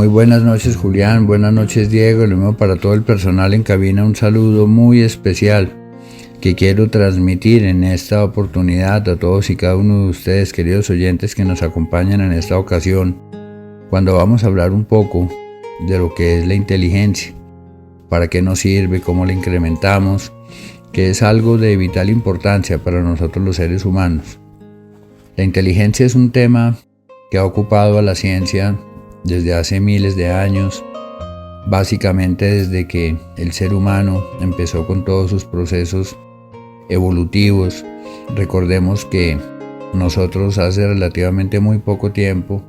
Muy buenas noches, Julián, buenas noches, Diego, lo mismo para todo el personal en cabina, un saludo muy especial que quiero transmitir en esta oportunidad a todos y cada uno de ustedes, queridos oyentes que nos acompañan en esta ocasión, cuando vamos a hablar un poco de lo que es la inteligencia, para qué nos sirve, cómo la incrementamos, que es algo de vital importancia para nosotros los seres humanos. La inteligencia es un tema que ha ocupado a la ciencia desde hace miles de años, básicamente desde que el ser humano empezó con todos sus procesos evolutivos. Recordemos que nosotros hace relativamente muy poco tiempo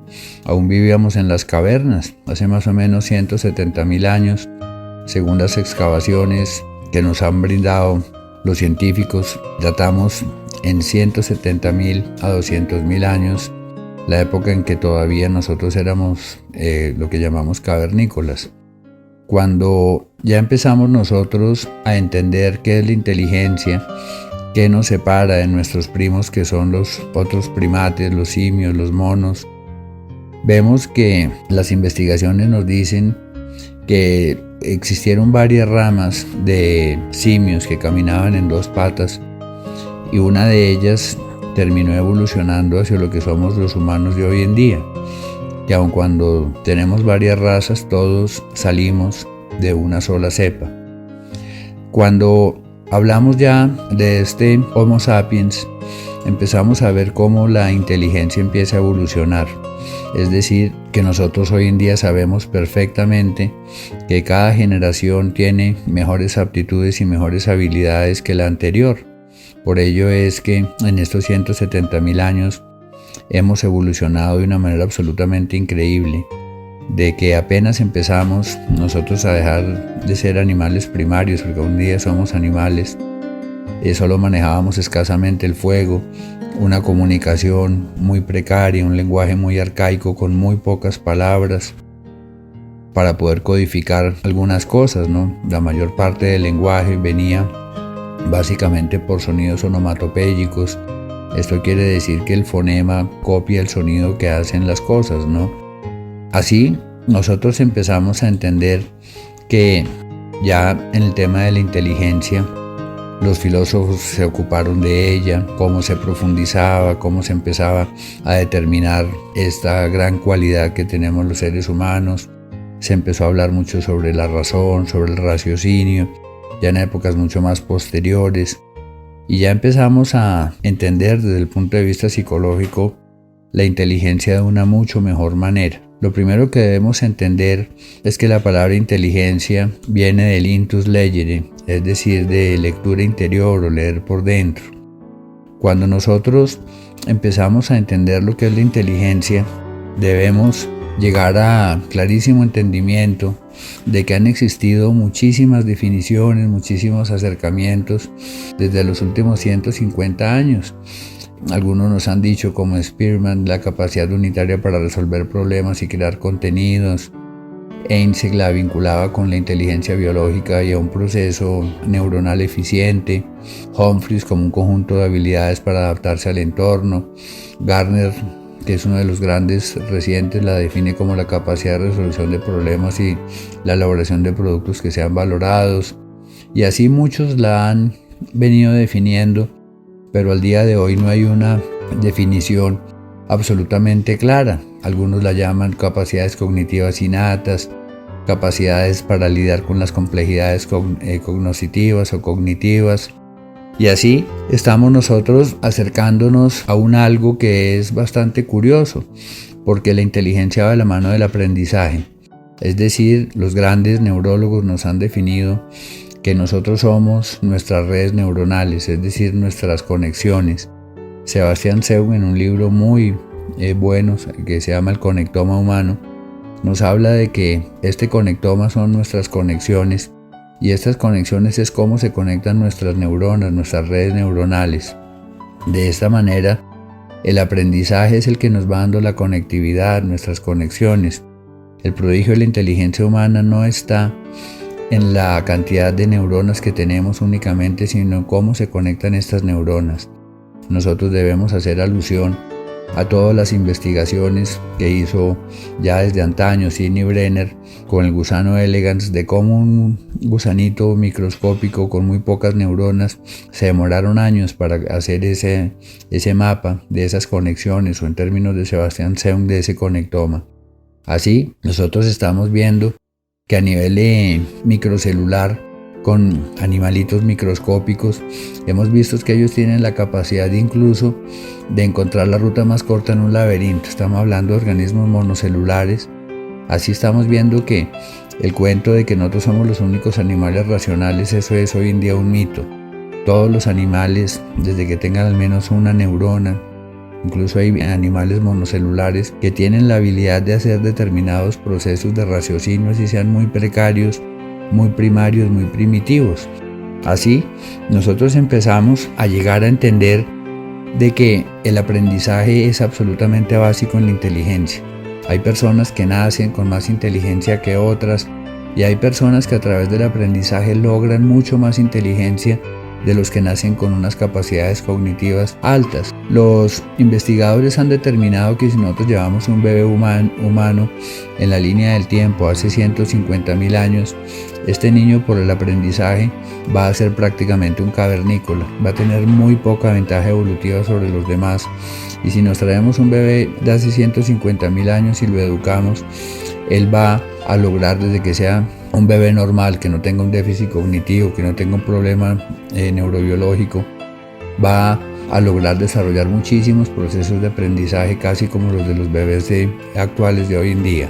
aún vivíamos en las cavernas, hace más o menos 170.000 años, según las excavaciones que nos han brindado los científicos. Datamos en 170.000 a 200.000 años la época en que todavía nosotros éramos lo que llamamos cavernícolas. Cuando ya empezamos nosotros a entender qué es la inteligencia, qué nos separa de nuestros primos que son los otros primates, los simios, los monos, vemos que las investigaciones nos dicen que existieron varias ramas de simios que caminaban en dos patas y una de ellas terminó evolucionando hacia lo que somos los humanos de hoy en día, que aun cuando tenemos varias razas, todos salimos de una sola cepa. Cuando hablamos ya de este Homo sapiens, empezamos a ver cómo la inteligencia empieza a evolucionar. Es decir, que nosotros hoy en día sabemos perfectamente que cada generación tiene mejores aptitudes y mejores habilidades que la anterior. Por ello es que en estos 170.000 años hemos evolucionado de una manera absolutamente increíble, de que apenas empezamos nosotros a dejar de ser animales primarios, porque un día somos animales, solo manejábamos escasamente el fuego, una comunicación muy precaria, un lenguaje muy arcaico con muy pocas palabras para poder codificar algunas cosas, ¿no? La mayor parte del lenguaje venía básicamente por sonidos onomatopéyicos. Esto quiere decir que el fonema copia el sonido que hacen las cosas, ¿no? Así nosotros empezamos a entender que ya en el tema de la inteligencia los filósofos se ocuparon de ella, cómo se profundizaba, cómo se empezaba a determinar esta gran cualidad que tenemos los seres humanos. Se empezó a hablar mucho sobre la razón, sobre el raciocinio, ya en épocas mucho más posteriores, y ya empezamos a entender desde el punto de vista psicológico la inteligencia de una mucho mejor manera. Lo primero que debemos entender es que la palabra inteligencia viene del intus legere, es decir, de lectura interior o leer por dentro. Cuando nosotros empezamos a entender lo que es la inteligencia, debemos llegar a clarísimo entendimiento de que han existido muchísimas definiciones, muchísimos acercamientos desde los últimos 150 años. Algunos nos han dicho, como Spearman, la capacidad unitaria para resolver problemas y crear contenidos. Einstein la vinculaba con la inteligencia biológica y a un proceso neuronal eficiente. Humphreys como un conjunto de habilidades para adaptarse al entorno. Gardner, que es uno de los grandes recientes, la define como la capacidad de resolución de problemas y la elaboración de productos que sean valorados. Y así muchos la han venido definiendo, pero al día de hoy no hay una definición absolutamente clara. Algunos la llaman capacidades cognitivas innatas, capacidades para lidiar con las complejidades cognitivas o cognitivas. Y así estamos nosotros acercándonos a un algo que es bastante curioso, porque la inteligencia va de la mano del aprendizaje. Es decir, los grandes neurólogos nos han definido que nosotros somos nuestras redes neuronales, es decir, nuestras conexiones. Sebastian Seung, en un libro muy bueno que se llama El conectoma humano, nos habla de que este conectoma son nuestras conexiones, y estas conexiones es cómo se conectan nuestras neuronas, nuestras redes neuronales. De esta manera, el aprendizaje es el que nos va dando la conectividad, nuestras conexiones. El prodigio de la inteligencia humana no está en la cantidad de neuronas que tenemos únicamente, sino en cómo se conectan estas neuronas. Nosotros debemos hacer alusión a todas las investigaciones que hizo ya desde antaño Sidney Brenner con el gusano elegans, de cómo un gusanito microscópico con muy pocas neuronas se demoraron años para hacer ese mapa de esas conexiones, o en términos de Sebastian Seung, de ese conectoma. Así, nosotros estamos viendo que a nivel microcelular, con animalitos microscópicos, hemos visto que ellos tienen la capacidad incluso de encontrar la ruta más corta en un laberinto. Estamos hablando de organismos monocelulares. Así estamos viendo que el cuento de que nosotros somos los únicos animales racionales, eso es hoy en día un mito. Todos los animales, desde que tengan al menos una neurona, incluso hay animales monocelulares que tienen la habilidad de hacer determinados procesos de raciocinio, así sean muy precarios, muy primarios, muy primitivos. Así, nosotros empezamos a llegar a entender de que el aprendizaje es absolutamente básico en la inteligencia. Hay personas que nacen con más inteligencia que otras, y hay personas que a través del aprendizaje logran mucho más inteligencia de los que nacen con unas capacidades cognitivas altas. Los investigadores han determinado que si nosotros llevamos un bebé humano en la línea del tiempo hace 150.000 años, este niño por el aprendizaje va a ser prácticamente un cavernícola, va a tener muy poca ventaja evolutiva sobre los demás. Y si nos traemos un bebé de hace 150.000 años y lo educamos, él va a lograr, desde que sea un bebé normal, que no tenga un déficit cognitivo, que no tenga un problema neurobiológico, va a lograr desarrollar muchísimos procesos de aprendizaje, casi como los de los bebés actuales de hoy en día.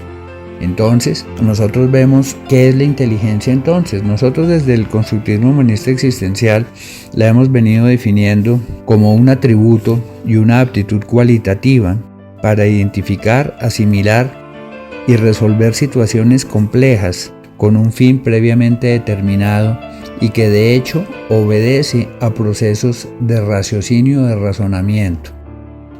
Entonces, nosotros vemos qué es la inteligencia. Entonces, nosotros desde el constructivismo humanista existencial la hemos venido definiendo como un atributo y una aptitud cualitativa para identificar, asimilar y resolver situaciones complejas con un fin previamente determinado, y que de hecho obedece a procesos de raciocinio, de razonamiento.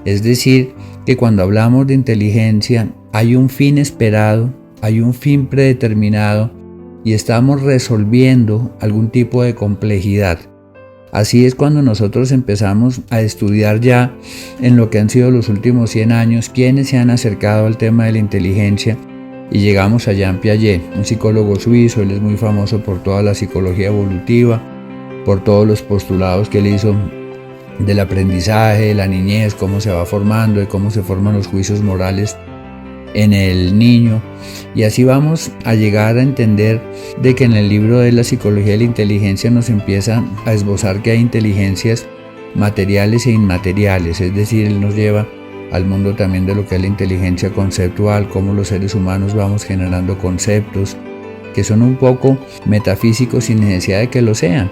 Es decir, que cuando hablamos de inteligencia hay un fin esperado, hay un fin predeterminado y estamos resolviendo algún tipo de complejidad. Así es cuando nosotros empezamos a estudiar ya en lo que han sido los últimos 100 años quienes se han acercado al tema de la inteligencia, y llegamos a Jean Piaget, un psicólogo suizo. Él es muy famoso por toda la psicología evolutiva, por todos los postulados que él hizo del aprendizaje, de la niñez, cómo se va formando, de cómo se forman los juicios morales en el niño. Y así vamos a llegar a entender de que en el libro de la psicología de la inteligencia nos empieza a esbozar que hay inteligencias materiales e inmateriales, es decir, él nos lleva al mundo también de lo que es la inteligencia conceptual, cómo los seres humanos vamos generando conceptos que son un poco metafísicos sin necesidad de que lo sean.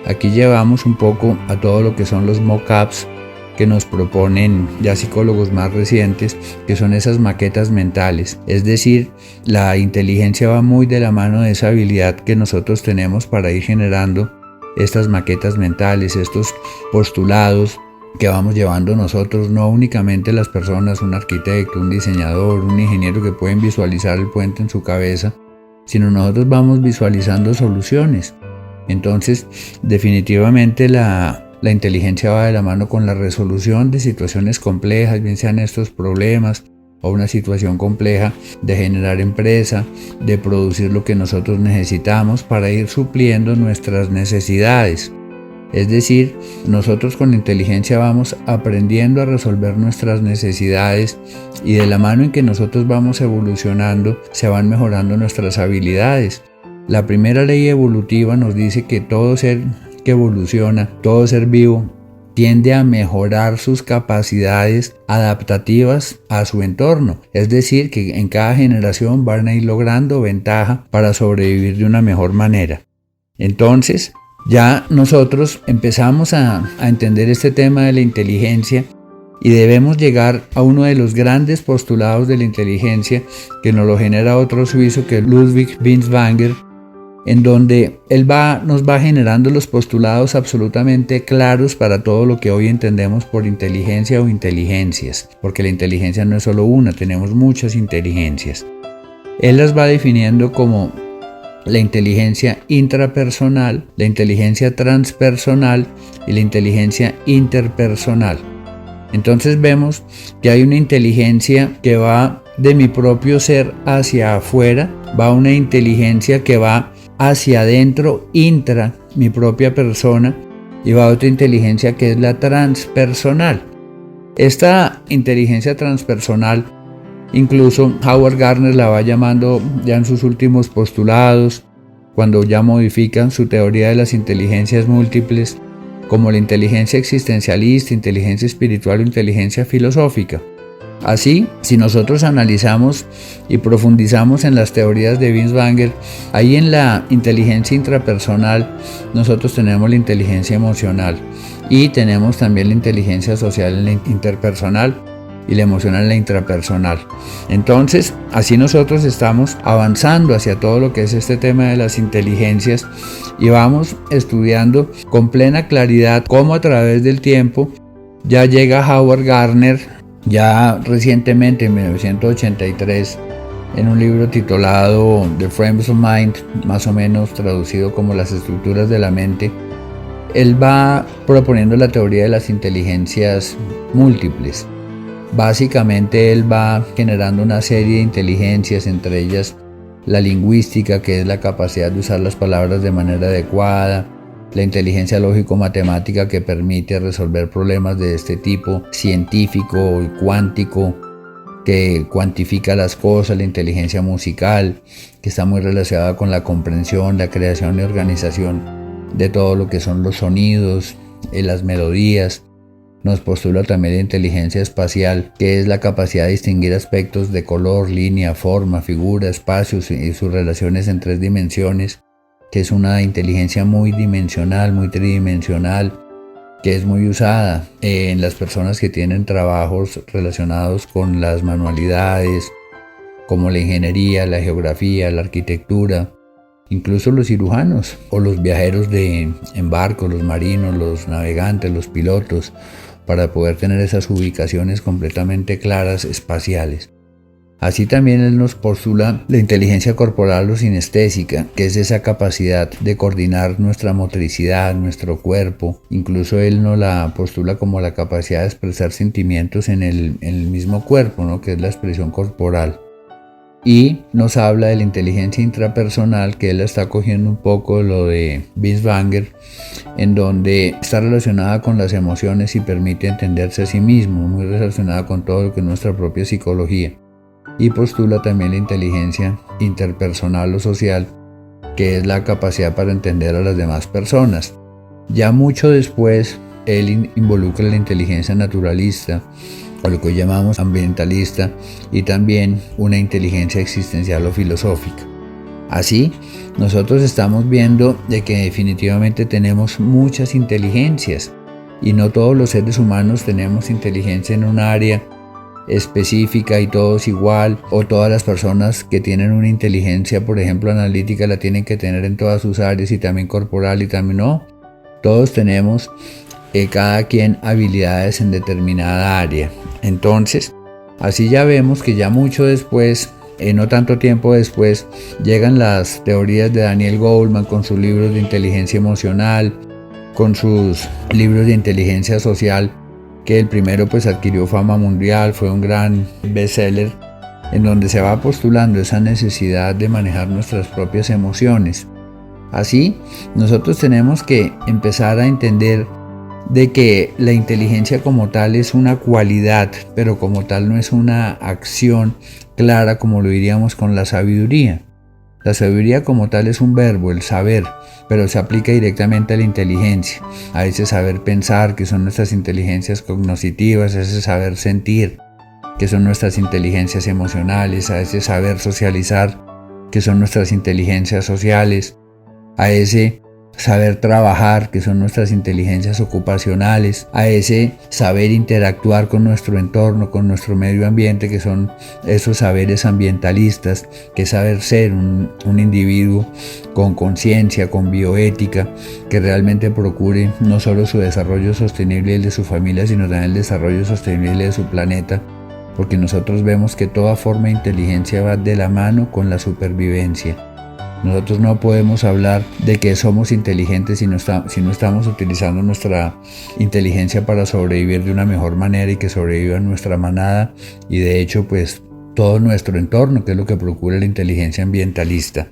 Aquí llevamos un poco a todo lo que son los mock-ups que nos proponen ya psicólogos más recientes, que son esas maquetas mentales. Es decir, la inteligencia va muy de la mano de esa habilidad que nosotros tenemos para ir generando estas maquetas mentales, estos postulados que vamos llevando nosotros, no únicamente las personas, un arquitecto, un diseñador, un ingeniero que pueden visualizar el puente en su cabeza, sino nosotros vamos visualizando soluciones. Entonces, definitivamente la inteligencia va de la mano con la resolución de situaciones complejas, bien sean estos problemas o una situación compleja de generar empresa, de producir lo que nosotros necesitamos para ir supliendo nuestras necesidades. Es decir, nosotros con la inteligencia vamos aprendiendo a resolver nuestras necesidades, y de la mano en que nosotros vamos evolucionando se van mejorando nuestras habilidades. La primera ley evolutiva nos dice que todo ser que evoluciona, todo ser vivo, tiende a mejorar sus capacidades adaptativas a su entorno. Es decir, que en cada generación van a ir logrando ventaja para sobrevivir de una mejor manera. Entonces, ya nosotros empezamos a entender este tema de la inteligencia, y debemos llegar a uno de los grandes postulados de la inteligencia que nos lo genera otro suizo, que es Ludwig Binswanger, en donde él nos va generando los postulados absolutamente claros para todo lo que hoy entendemos por inteligencia o inteligencias, porque la inteligencia no es solo una, tenemos muchas inteligencias. Él las va definiendo como la inteligencia intrapersonal, la inteligencia transpersonal y la inteligencia interpersonal. Entonces vemos que hay una inteligencia que va de mi propio ser hacia afuera, va una inteligencia que va hacia adentro, intra, mi propia persona, y va otra inteligencia que es la transpersonal. Esta inteligencia transpersonal, incluso Howard Gardner la va llamando ya en sus últimos postulados, cuando ya modifican su teoría de las inteligencias múltiples, como la inteligencia existencialista, inteligencia espiritual o inteligencia filosófica. Así, si nosotros analizamos y profundizamos en las teorías de Binswanger, ahí en la inteligencia intrapersonal nosotros tenemos la inteligencia emocional y tenemos también la inteligencia social en la interpersonal y la emocional en la intrapersonal. Entonces, así nosotros estamos avanzando hacia todo lo que es este tema de las inteligencias y vamos estudiando con plena claridad cómo a través del tiempo ya llega Howard Gardner, ya recientemente en 1983, en un libro titulado The Frames of Mind, más o menos traducido como Las estructuras de la mente. Él va proponiendo la teoría de las inteligencias múltiples. Básicamente él va generando una serie de inteligencias, entre ellas la lingüística, que es la capacidad de usar las palabras de manera adecuada, la inteligencia lógico-matemática, que permite resolver problemas de este tipo, científico y cuántico, que cuantifica las cosas, la inteligencia musical, que está muy relacionada con la comprensión, la creación y organización de todo lo que son los sonidos, las melodías. Nos postula también la inteligencia espacial, que es la capacidad de distinguir aspectos de color, línea, forma, figura, espacios y sus relaciones en 3 dimensiones, que es una inteligencia muy dimensional, muy tridimensional, que es muy usada en las personas que tienen trabajos relacionados con las manualidades, como la ingeniería, la geografía, la arquitectura, incluso los cirujanos o los viajeros en barco, los marinos, los navegantes, los pilotos, para poder tener esas ubicaciones completamente claras espaciales. Así también él nos postula la inteligencia corporal o sinestésica, que es esa capacidad de coordinar nuestra motricidad, nuestro cuerpo. Incluso él nos la postula como la capacidad de expresar sentimientos en el mismo cuerpo, ¿no? Que es la expresión corporal. Y nos habla de la inteligencia intrapersonal, que él está cogiendo un poco lo de Binswanger, en donde está relacionada con las emociones y permite entenderse a sí mismo, muy relacionada con todo lo que es nuestra propia psicología. Y postula también la inteligencia interpersonal o social, que es la capacidad para entender a las demás personas. Ya mucho después, él involucra la inteligencia naturalista, o lo que llamamos ambientalista, y también una inteligencia existencial o filosófica. Así, nosotros estamos viendo de que definitivamente tenemos muchas inteligencias, y no todos los seres humanos tenemos inteligencia en un área específica y todos igual, o todas las personas que tienen una inteligencia, por ejemplo, analítica, la tienen que tener en todas sus áreas, y también corporal, y también no. Todos tenemos cada quien habilidades en determinada área. Entonces, así ya vemos que ya mucho después, no tanto tiempo después, llegan las teorías de Daniel Goleman con sus libros de inteligencia emocional, con sus libros de inteligencia social, que el primero pues adquirió fama mundial, fue un gran bestseller, en donde se va postulando esa necesidad de manejar nuestras propias emociones. Así, nosotros tenemos que empezar a entender de que la inteligencia como tal es una cualidad, pero como tal no es una acción clara como lo diríamos con la sabiduría. La sabiduría como tal es un verbo, el saber, pero se aplica directamente a la inteligencia, a ese saber pensar, que son nuestras inteligencias cognitivas, a ese saber sentir, que son nuestras inteligencias emocionales, a ese saber socializar, que son nuestras inteligencias sociales, a ese saber trabajar, que son nuestras inteligencias ocupacionales, a ese saber interactuar con nuestro entorno, con nuestro medio ambiente, que son esos saberes ambientalistas, que es saber ser un individuo con conciencia, con bioética, que realmente procure no solo su desarrollo sostenible y el de su familia, sino también el desarrollo sostenible de su planeta, porque nosotros vemos que toda forma de inteligencia va de la mano con la supervivencia. Nosotros no podemos hablar de que somos inteligentes si no estamos utilizando nuestra inteligencia para sobrevivir de una mejor manera y que sobreviva nuestra manada y de hecho pues todo nuestro entorno, que es lo que procura la inteligencia ambientalista.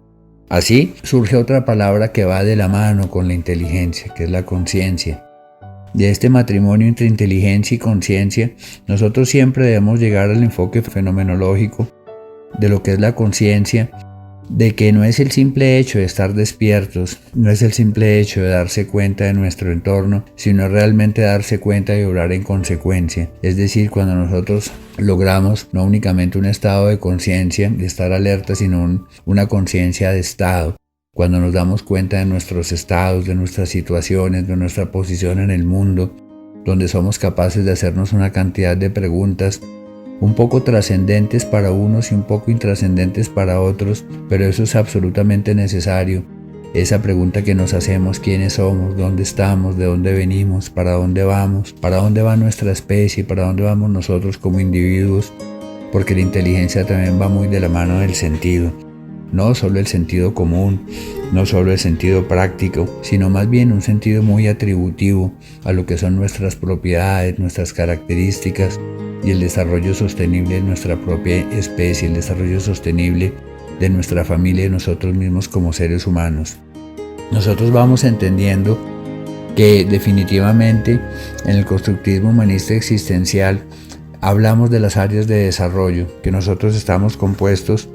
Así surge otra palabra que va de la mano con la inteligencia, que es la conciencia. De este matrimonio entre inteligencia y conciencia, nosotros siempre debemos llegar al enfoque fenomenológico de lo que es la conciencia, de que no es el simple hecho de estar despiertos, no es el simple hecho de darse cuenta de nuestro entorno, sino realmente darse cuenta y obrar en consecuencia. Es decir, cuando nosotros logramos no únicamente un estado de conciencia, de estar alerta, sino una conciencia de estado. Cuando nos damos cuenta de nuestros estados, de nuestras situaciones, de nuestra posición en el mundo, donde somos capaces de hacernos una cantidad de preguntas un poco trascendentes para unos y un poco intrascendentes para otros, pero eso es absolutamente necesario. Esa pregunta que nos hacemos: ¿quiénes somos? ¿Dónde estamos? ¿De dónde venimos? ¿Para dónde vamos? ¿Para dónde va nuestra especie? ¿Para dónde vamos nosotros como individuos? Porque la inteligencia también va muy de la mano del sentido. No solo el sentido común, no solo el sentido práctico, sino más bien un sentido muy atributivo a lo que son nuestras propiedades, nuestras características y el desarrollo sostenible de nuestra propia especie, el desarrollo sostenible de nuestra familia y nosotros mismos como seres humanos. Nosotros vamos entendiendo que definitivamente en el constructivismo humanista existencial hablamos de las áreas de desarrollo, que nosotros estamos compuestos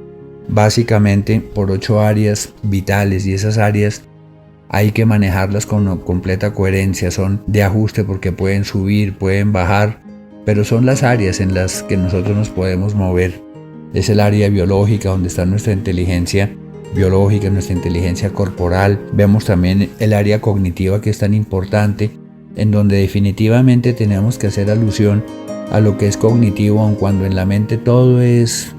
básicamente por 8 áreas vitales y esas áreas hay que manejarlas con completa coherencia, son de ajuste porque pueden subir, pueden bajar, pero son las áreas en las que nosotros nos podemos mover. Es el área biológica donde está nuestra inteligencia biológica, nuestra inteligencia corporal. Vemos también el área cognitiva, que es tan importante, en donde definitivamente tenemos que hacer alusión a lo que es cognitivo, aun cuando en la mente todo es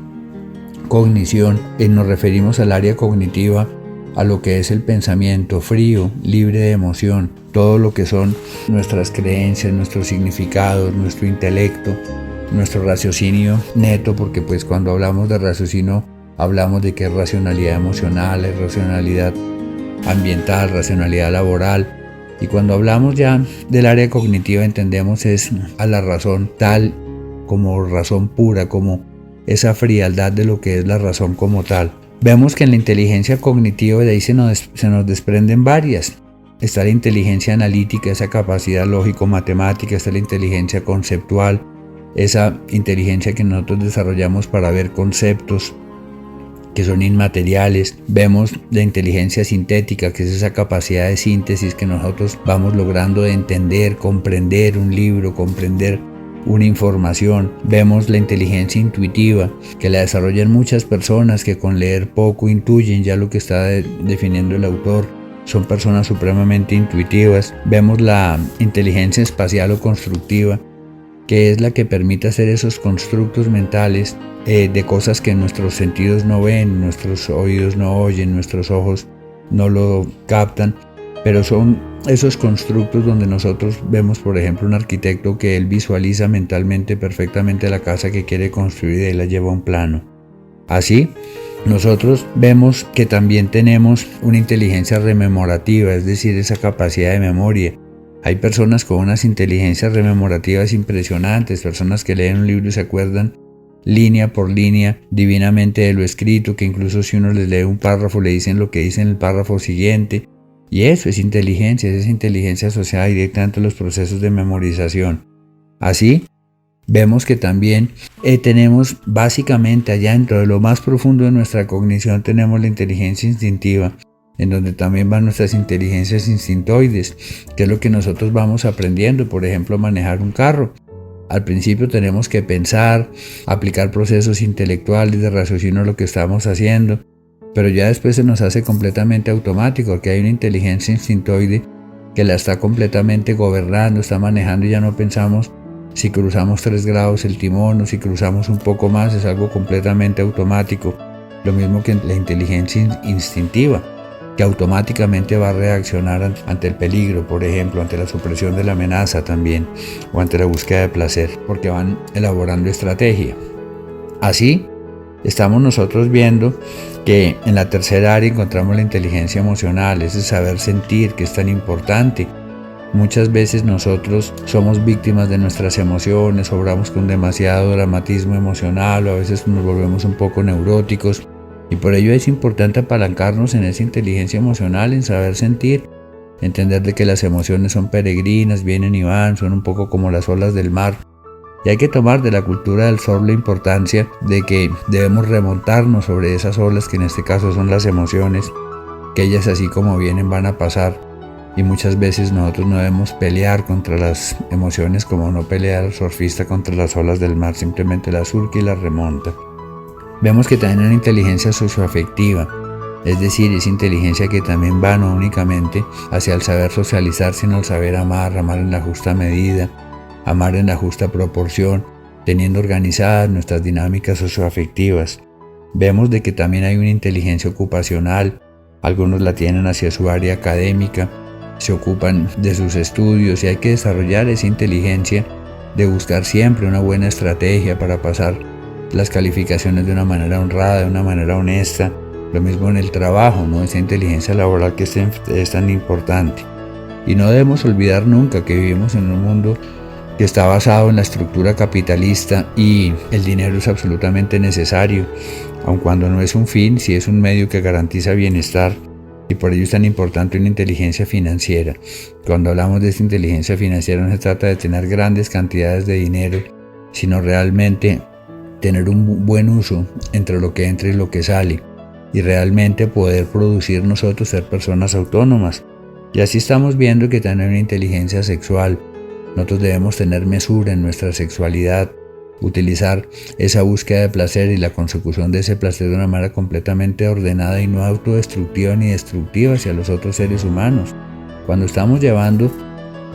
cognición. Nos referimos al área cognitiva, a lo que es el pensamiento frío, libre de emoción, todo lo que son nuestras creencias, nuestros significados, nuestro intelecto, nuestro raciocinio neto, porque pues cuando hablamos de raciocinio hablamos de que es racionalidad emocional, es racionalidad ambiental, racionalidad laboral, y cuando hablamos ya del área cognitiva entendemos es a la razón tal como razón pura, como esa frialdad de lo que es la razón como tal. Vemos que en la inteligencia cognitiva de ahí se nos desprenden varias. Está la inteligencia analítica, esa capacidad lógico-matemática, está la inteligencia conceptual, esa inteligencia que nosotros desarrollamos para ver conceptos que son inmateriales. Vemos la inteligencia sintética, que es esa capacidad de síntesis que nosotros vamos logrando de entender, comprender un libro, comprender una información. Vemos la inteligencia intuitiva, que la desarrollan muchas personas que con leer poco intuyen ya lo que está definiendo el autor. Son personas supremamente intuitivas. Vemos la inteligencia espacial o constructiva, que es la que permite hacer esos constructos mentales de cosas que nuestros sentidos no ven, nuestros oídos no oyen, nuestros ojos no lo captan, pero son esos constructos donde nosotros vemos, por ejemplo, un arquitecto que él visualiza mentalmente perfectamente la casa que quiere construir y él la lleva a un plano. Así, nosotros vemos que también tenemos una inteligencia rememorativa, es decir, esa capacidad de memoria. Hay personas con unas inteligencias rememorativas impresionantes, personas que leen un libro y se acuerdan línea por línea divinamente de lo escrito, que incluso si uno les lee un párrafo le dicen lo que dice en el párrafo siguiente. Y eso es inteligencia, es esa inteligencia asociada directamente a los procesos de memorización. Así, vemos que también tenemos básicamente allá dentro de lo más profundo de nuestra cognición tenemos la inteligencia instintiva, en donde también van nuestras inteligencias instintoides, que es lo que nosotros vamos aprendiendo, por ejemplo, a manejar un carro. Al principio tenemos que pensar, aplicar procesos intelectuales de raciocinio a lo que estamos haciendo, pero ya después se nos hace completamente automático, porque hay una inteligencia instintoide que la está completamente gobernando, está manejando y ya no pensamos si cruzamos 3 grados el timón o si cruzamos un poco más, es algo completamente automático. Lo mismo que la inteligencia instintiva, que automáticamente va a reaccionar ante el peligro, por ejemplo, ante la supresión de la amenaza también, o ante la búsqueda de placer, porque van elaborando estrategia. Así, Estamos nosotros viendo que en la tercera área encontramos la inteligencia emocional, ese saber sentir que es tan importante. Muchas veces nosotros somos víctimas de nuestras emociones, obramos con demasiado dramatismo emocional o a veces nos volvemos un poco neuróticos, y por ello es importante apalancarnos en esa inteligencia emocional, en saber sentir, entender de que las emociones son peregrinas, vienen y van, son un poco como las olas del mar. Y hay que tomar de la cultura del surf la importancia de que debemos remontarnos sobre esas olas, que en este caso son las emociones, que ellas así como vienen van a pasar. Y muchas veces nosotros no debemos pelear contra las emociones como no pelea el surfista contra las olas del mar, simplemente las surca y las remonta. Vemos que también hay una inteligencia socioafectiva, es decir, esa inteligencia que también va no únicamente hacia el saber socializar, sino el saber amar, amar en la justa medida, amar en la justa proporción, teniendo organizadas nuestras dinámicas socioafectivas. Vemos de que también hay una inteligencia ocupacional, algunos la tienen hacia su área académica, se ocupan de sus estudios y hay que desarrollar esa inteligencia de buscar siempre una buena estrategia para pasar las calificaciones de una manera honrada, de una manera honesta. Lo mismo en el trabajo, ¿no? Esa inteligencia laboral que es tan importante. Y no debemos olvidar nunca que vivimos en un mundo que está basado en la estructura capitalista y el dinero es absolutamente necesario, aun cuando no es un fin, sí es un medio que garantiza bienestar, y por ello es tan importante una inteligencia financiera. Cuando hablamos de esta inteligencia financiera no se trata de tener grandes cantidades de dinero, sino realmente tener un buen uso entre lo que entra y lo que sale, y realmente poder producir nosotros, ser personas autónomas. Y así estamos viendo que también hay una inteligencia sexual. Nosotros debemos tener mesura en nuestra sexualidad, utilizar esa búsqueda de placer y la consecución de ese placer de una manera completamente ordenada y no autodestructiva ni destructiva hacia los otros seres humanos. Cuando estamos llevando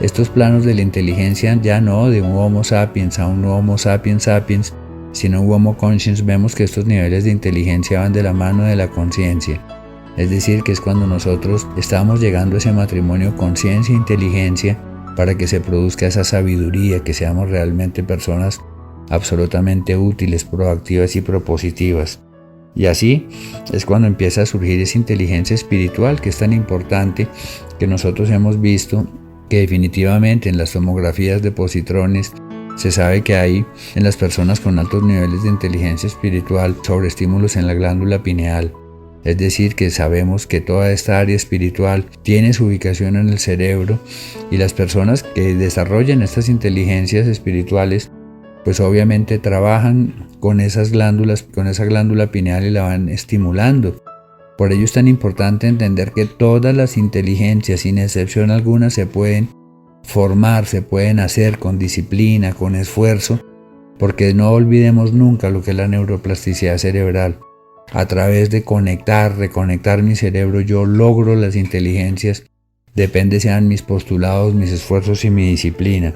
estos planos de la inteligencia ya no de un Homo sapiens a un Homo sapiens sapiens, sino un Homo consciens, vemos que estos niveles de inteligencia van de la mano de la conciencia. Es decir, que es cuando nosotros estamos llegando a ese matrimonio conciencia e inteligencia para que se produzca esa sabiduría, que seamos realmente personas absolutamente útiles, proactivas y propositivas. Y así es cuando empieza a surgir esa inteligencia espiritual que es tan importante, que nosotros hemos visto que definitivamente en las tomografías de positrones se sabe que hay en las personas con altos niveles de inteligencia espiritual sobreestímulos en la glándula pineal. Es decir, que sabemos que toda esta área espiritual tiene su ubicación en el cerebro, y las personas que desarrollan estas inteligencias espirituales pues obviamente trabajan con esas glándulas, con esa glándula pineal, y la van estimulando. Por ello es tan importante entender que todas las inteligencias, sin excepción alguna, se pueden formar, se pueden hacer con disciplina, con esfuerzo, porque no olvidemos nunca lo que es la neuroplasticidad cerebral. A través de reconectar mi cerebro, yo logro las inteligencias, depende sean mis postulados, mis esfuerzos y mi disciplina.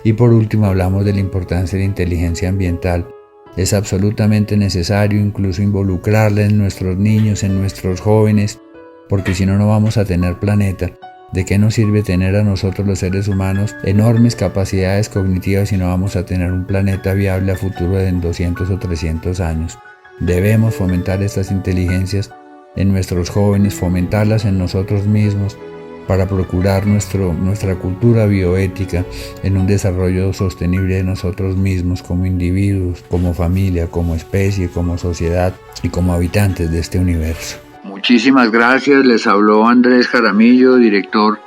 Y por último hablamos de la importancia de la inteligencia ambiental. Es absolutamente necesario incluso involucrarla en nuestros niños, en nuestros jóvenes, porque si no, no vamos a tener planeta. ¿De qué nos sirve tener a nosotros los seres humanos enormes capacidades cognitivas si no vamos a tener un planeta viable a futuro en 200 o 300 años? Debemos fomentar estas inteligencias en nuestros jóvenes, fomentarlas en nosotros mismos, para procurar nuestra cultura bioética en un desarrollo sostenible de nosotros mismos como individuos, como familia, como especie, como sociedad y como habitantes de este universo. Muchísimas gracias. Les habló Andrés Jaramillo, director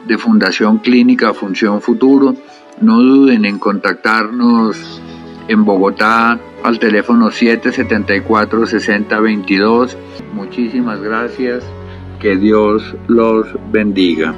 de Fundación Clínica Función Futuro. No duden en contactarnos en Bogotá al teléfono 774-6022. Muchísimas gracias. Que Dios los bendiga.